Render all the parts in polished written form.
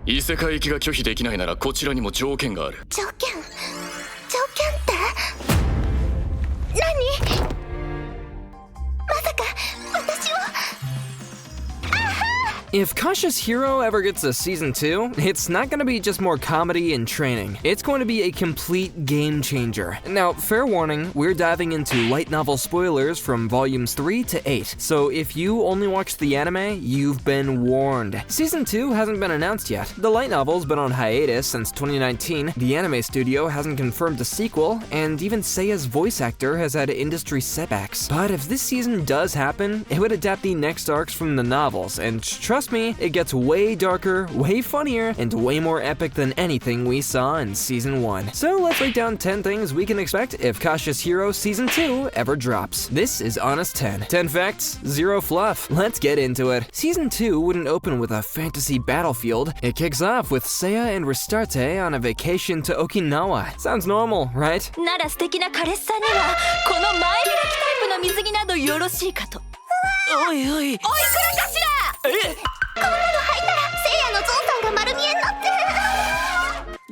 異世界行きが拒否できないならこちらにも条件がある。条件って何？まさか私を。 If Kasha's Hero ever gets a season 2, it's not gonna be just more comedy and training. It's going to be a complete game changer. Now, fair warning, we're diving into light novel spoilers from volumes 3 to 8, so if you only watched the anime, you've been warned. Season 2 hasn't been announced yet. The light novel's been on hiatus since 2019, the anime studio hasn't confirmed a sequel, and even Seiya's voice actor has had industry setbacks. But if this season does happen, it would adapt the next arcs from the novels, and trust me, it gets way darker, way funnier, and way more epic than anything we saw in Season 1. So let's break down 10 things we can expect if Kasha's Hero Season 2 ever drops. This is Honest 10. 10 facts, 0 fluff. Let's get into it. Season 2 wouldn't open with a fantasy battlefield. It kicks off with Seiya and Ristarte on a vacation to Okinawa. Sounds normal, right? なら素敵な彼氏さんにはこの前開きタイプの水着などよろしいかと。おいおい。おいくらかしら。え？こんなの履いたらせいやのゾウさんが丸見えになって。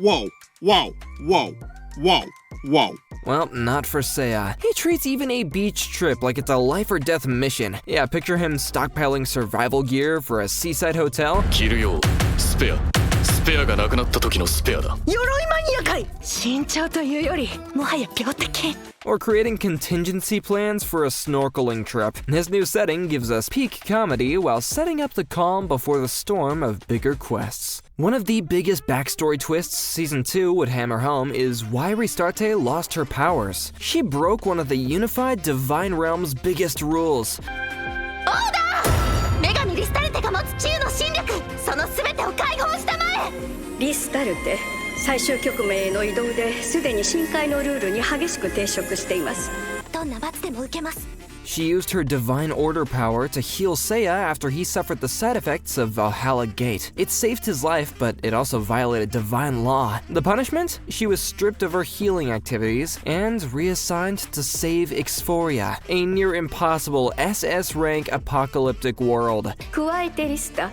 Whoa, whoa, whoa, whoa, whoa. Well, not for Seiya. He treats even a beach trip like it's a life or death mission. Yeah, picture him stockpiling survival gear for a seaside hotel. 着るようスペアがなくなった時のスペアだ。鎧マニアかい。身長というよりもはや病的。 Or creating contingency plans for a snorkeling trip. This new setting gives us peak comedy while setting up the calm before the storm of bigger quests. One of the biggest backstory twists Season 2 would hammer home is why Ristarte lost her powers. She broke one of the unified Divine Realm's biggest rules. オーダー！女神リスタルテが持つ治癒の神力、その全てを解放したまえ。リスタルテ、最終局面への移動ですでに深海のルールに激しく抵触しています。どんな罰でも受けます。 She used her Divine Order power to heal Seiya after he suffered the side effects of Valhalla Gate. It saved his life, but it also violated divine law. The punishment? She was stripped of her healing activities and reassigned to save Xoria, a near impossible SS rank apocalyptic world. 加えてリスタ、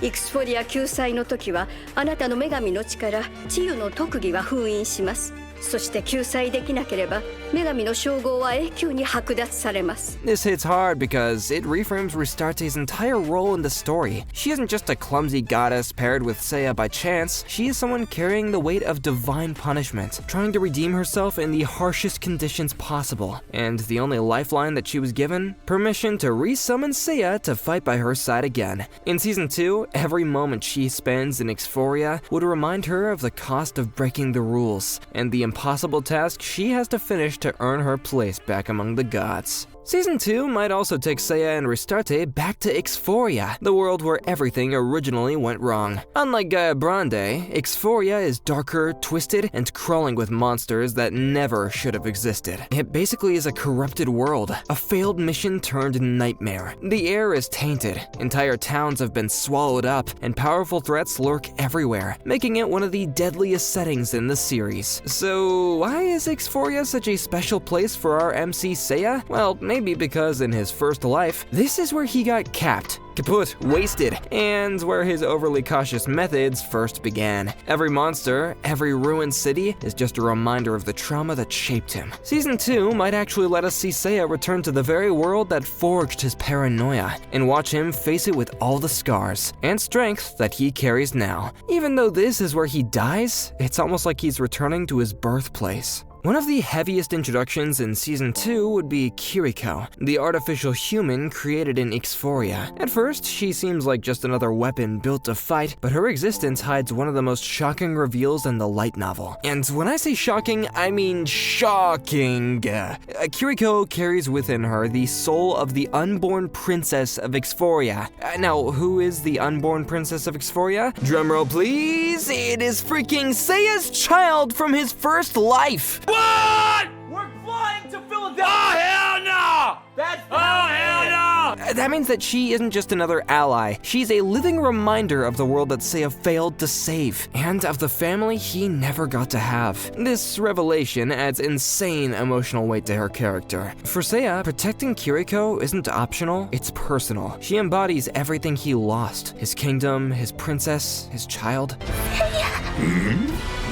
イクスフォリア救済の時はあなたの女神の力、治癒の特技は封印します。そして救済できなければ女神の称号は永久に剥奪されます。 This hits hard because it reframes Ristarte's entire role in the story. She isn't just a clumsy goddess paired with Seiya by chance. She is someone carrying the weight of divine punishment, trying to redeem herself in the harshest conditions possible. And the only lifeline that she was given? Permission to re-summon Seiya to fight by her side again. In Season 2, every moment she spends in Xoria would remind her of the cost of breaking the rules, and the impossible task she has to finish to earn her place back among the gods. Season 2 might also take Seiya and Ristarte back to Xoria, the world where everything originally went wrong. Unlike Gaia Brande, Xoria is darker, twisted, and crawling with monsters that never should have existed. It basically is a corrupted world, a failed mission turned nightmare. The air is tainted, entire towns have been swallowed up, and powerful threats lurk everywhere, making it one of the deadliest settings in the series. So why is Xoria such a special place for our MC Seiya? Well, maybe because in his first life, this is where he got capped, kaput, wasted, and where his overly cautious methods first began. Every monster, every ruined city is just a reminder of the trauma that shaped him. Season 2 might actually let us see Seiya return to the very world that forged his paranoia, and watch him face it with all the scars and strength that he carries now. Even though this is where he dies, it's almost like he's returning to his birthplace. One of the heaviest introductions in Season 2 would be Kiriko, the artificial human created in Xoria. At first, she seems like just another weapon built to fight, but her existence hides one of the most shocking reveals in the light novel. And when I say shocking, I mean shocking. Kiriko carries within her the soul of the unborn princess of Xoria. Now, who is the unborn princess of Xoria? Drumroll please, it is freaking Seiya's child from his first life! What? We're flying to Philadelphia! Oh, hell no! That's hell no! That means that she isn't just another ally, she's a living reminder of the world that Seiya failed to save, and of the family he never got to have. This revelation adds insane emotional weight to her character. For Seiya, protecting Kiriko isn't optional, it's personal. She embodies everything he lost: his kingdom, his princess, his child.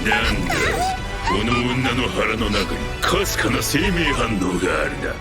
なんだこの女の腹の中にかすかな生命反応があるな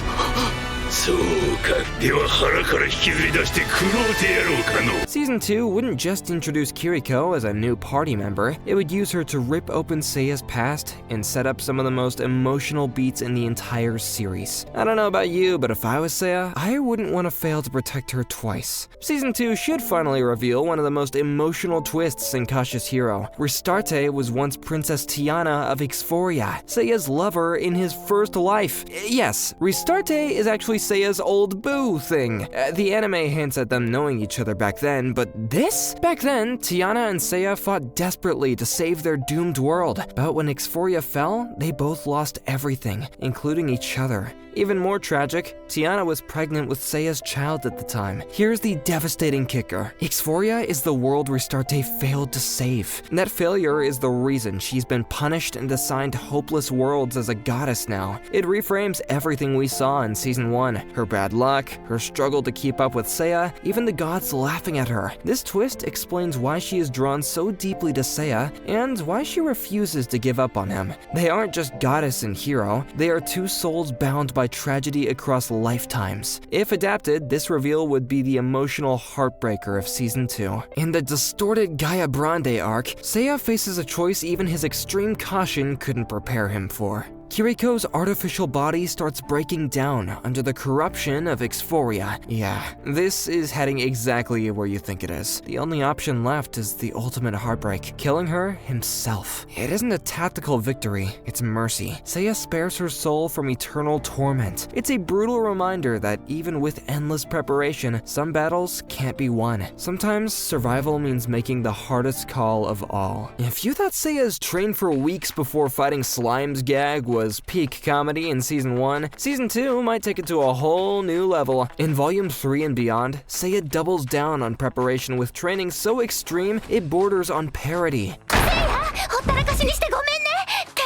そうかでは腹から引きずり出して食ろうてやろうかの Season 2 wouldn't just introduce Kiriko as a new party member, it would use her to rip open Seiya's past and set up some of the most emotional beats in the entire series. I don't know about you, but if I was Seiya, I wouldn't want to fail to protect her twice. Season 2 should finally reveal one of the most emotional twists in Kasha's hero. Ristarte was once Princess Tiana of Xoria, Seiya's lover in his first life. Yes, Ristarte is actually Seiya's old boo thing. The anime hints at them knowing each other back then, but this? Back then, Tiana and Seiya fought desperately to save their doomed world, but when Xoria fell, they both lost everything, including each other. Even more tragic, Tiana was pregnant with Seiya's child at the time. Here's the devastating kicker. Xoria is the world Ristarte failed to save. And that failure is the reason she's been punished and assigned hopeless worlds as a goddess now. It reframes everything we saw in Season 1. Her bad luck, her struggle to keep up with Seiya, even the gods laughing at her. This twist explains why she is drawn so deeply to Seiya, and why she refuses to give up on him. They aren't just goddess and hero, they are two souls bound by tragedy across lifetimes. If adapted, this reveal would be the emotional heartbreaker of Season 2. In the distorted Gaia Brande arc, Seiya faces a choice even his extreme caution couldn't prepare him for. Kiriko's artificial body starts breaking down under the corruption of Xoria. Yeah, this is heading exactly where you think it is. The only option left is the ultimate heartbreak, killing her himself. It isn't a tactical victory, it's mercy. Seiya spares her soul from eternal torment. It's a brutal reminder that even with endless preparation, some battles can't be won. Sometimes survival means making the hardest call of all. If you thought Seiya's trained for weeks before fighting Slime's gag was peak comedy in Season 1, Season 2 might take it to a whole new level. In Volume 3 and beyond, Seiya doubles down on preparation with training so extreme it borders on parody. ほったらかしにしてごめんねって。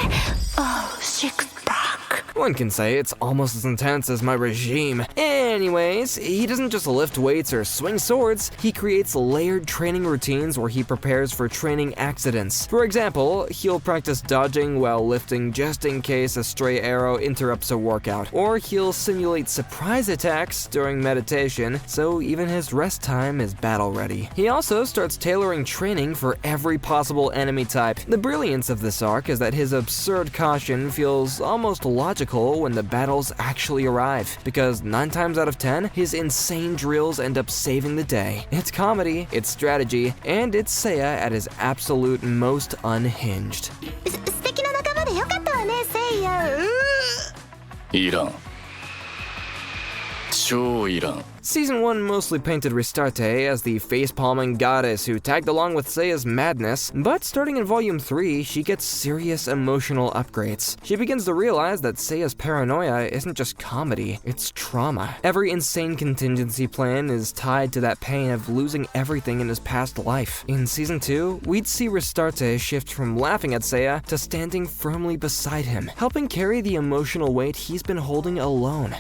Oh, sick back. One can say it's almost as intense as my regime. Anyways, he doesn't just lift weights or swing swords, he creates layered training routines where he prepares for training accidents. For example, he'll practice dodging while lifting just in case a stray arrow interrupts a workout, or he'll simulate surprise attacks during meditation, so even his rest time is battle ready. He also starts tailoring training for every possible enemy type. The brilliance of this arc is that his absurd caution feels almost logical when the battles actually arrive, because 9 times out of 10, his insane drills end up saving the day. It's comedy, it's strategy, and it's Seiya at his absolute most unhinged. 素敵な仲間でよかったわね、セイヤ。いらん超いらん Season 1 mostly painted Ristarte as the face-palming goddess who tagged along with Seiya's madness, but starting in Volume 3, she gets serious emotional upgrades. She begins to realize that Seiya's paranoia isn't just comedy, it's trauma. Every insane contingency plan is tied to that pain of losing everything in his past life. In Season 2, we'd see Ristarte shift from laughing at Seiya to standing firmly beside him, helping carry the emotional weight he's been holding alone.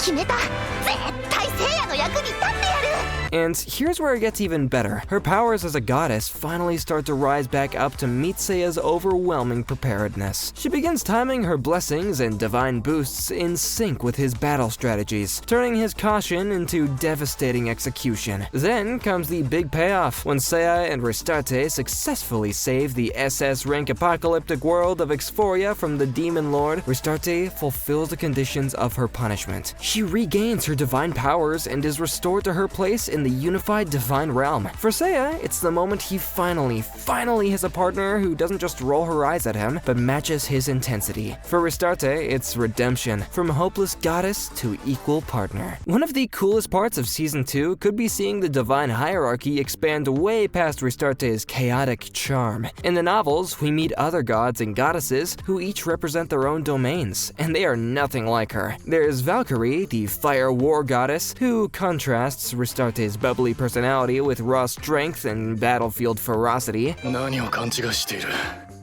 決めた。絶対セイヤの役に立ってやる。 And here's where it gets even better. Her powers as a goddess finally start to rise back up to meet Seiya's overwhelming preparedness. She begins timing her blessings and divine boosts in sync with his battle strategies, turning his caution into devastating execution. Then comes the big payoff, when Seiya and Ristarte successfully save the SS rank apocalyptic world of Xoria from the Demon Lord. Ristarte fulfills the conditions of her punishment. She regains her divine powers and is restored to her place in in the unified divine realm. For Seiya, it's the moment he finally has a partner who doesn't just roll her eyes at him, but matches his intensity. For Ristarte, it's redemption, from hopeless goddess to equal partner. One of the coolest parts of Season 2 could be seeing the divine hierarchy expand way past Ristarte's chaotic charm. In the novels, we meet other gods and goddesses who each represent their own domains, and they are nothing like her. There's Valkyrie, the fire war goddess, who contrasts Ristarte's bubbly personality with raw strength and battlefield ferocity. 何を勘違いしている。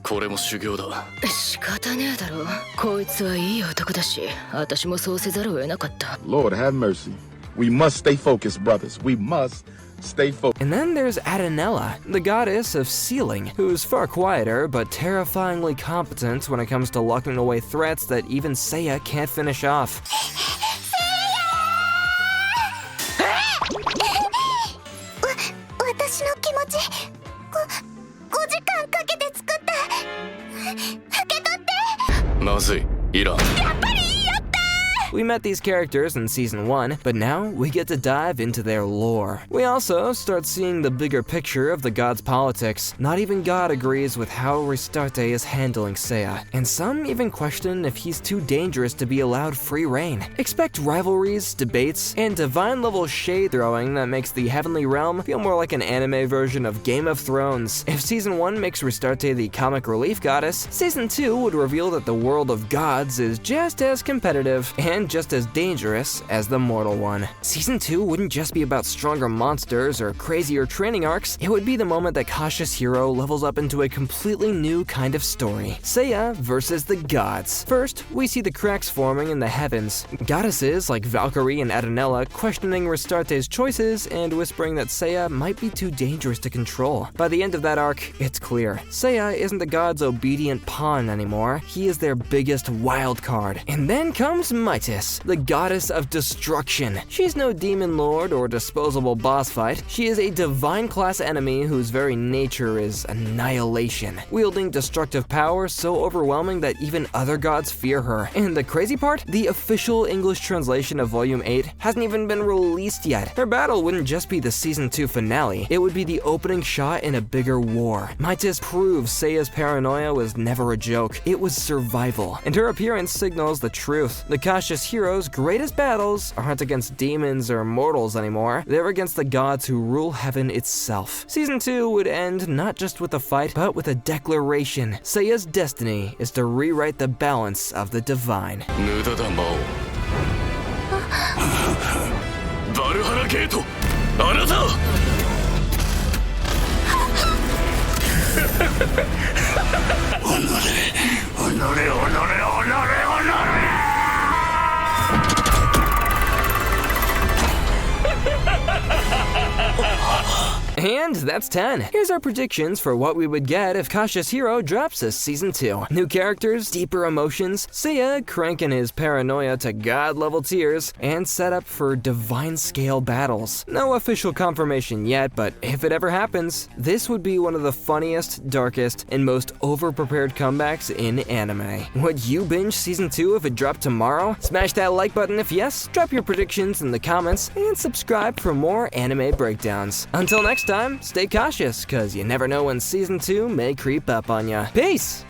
これも修行だ。仕方ねえだろ。こいつはいい男だし、私もそうせざるを得なかった。Lord have mercy. We must stay focused, brothers. We must stay focused. And then there's Adenella, the goddess of sealing, who's far quieter but terrifyingly competent when it comes to locking away threats that even Seiya can't finish off. 私の気持ち5時間かけて作った受け取ってまずい、いらん。やっぱりいいよって We met these characters in Season 1, but now we get to dive into their lore. We also start seeing the bigger picture of the gods' politics. Not even God agrees with how Ristarte is handling Seiya, and some even question if he's too dangerous to be allowed free reign. Expect rivalries, debates, and divine-level shade-throwing that makes the Heavenly Realm feel more like an anime version of Game of Thrones. If Season 1 makes Ristarte the comic relief goddess, Season 2 would reveal that the world of gods is just as competitive and just as dangerous as the mortal one. Season 2 wouldn't just be about stronger monsters or crazier training arcs, it would be the moment that Cautious Hero levels up into a completely new kind of story. Seiya versus the gods. First, we see the cracks forming in the heavens. Goddesses like Valkyrie and Adenella questioning Ristarte's choices and whispering that Seiya might be too dangerous to control. By the end of that arc, it's clear. Seiya isn't the gods' obedient pawn anymore, he is their biggest wild card. And then comes Mitis, the goddess of destruction. She's no demon lord or disposable boss fight. She is a divine class enemy whose very nature is annihilation, wielding destructive power so overwhelming that even other gods fear her. And the crazy part? The official English translation of Volume 8 hasn't even been released yet. Her battle wouldn't just be the Season 2 finale, it would be the opening shot in a bigger war. Mitis proves Seiya's paranoia was never a joke, it was survival. And her appearance signals the truth. The Cautious Hero's greatest battles aren't against demons or mortals anymore, they're against the gods who rule heaven itself. Season 2 would end not just with a fight, but with a declaration. Seiya's destiny is to rewrite the balance of the divine. 無駄だ魔王。バルハラゲート、あなた。And that's 10. Here's our predictions for what we would get if Cautious Hero drops a Season 2. New characters, deeper emotions, Seiya cranking his paranoia to god-level tiers, and set up for divine-scale battles. No official confirmation yet, but if it ever happens, this would be one of the funniest, darkest, and most over-prepared comebacks in anime. Would you binge Season 2 if it dropped tomorrow? Smash that like button if yes, drop your predictions in the comments, and subscribe for more anime breakdowns. Until next time, stay cautious, cause you never know when Season 2 may creep up on ya. Peace!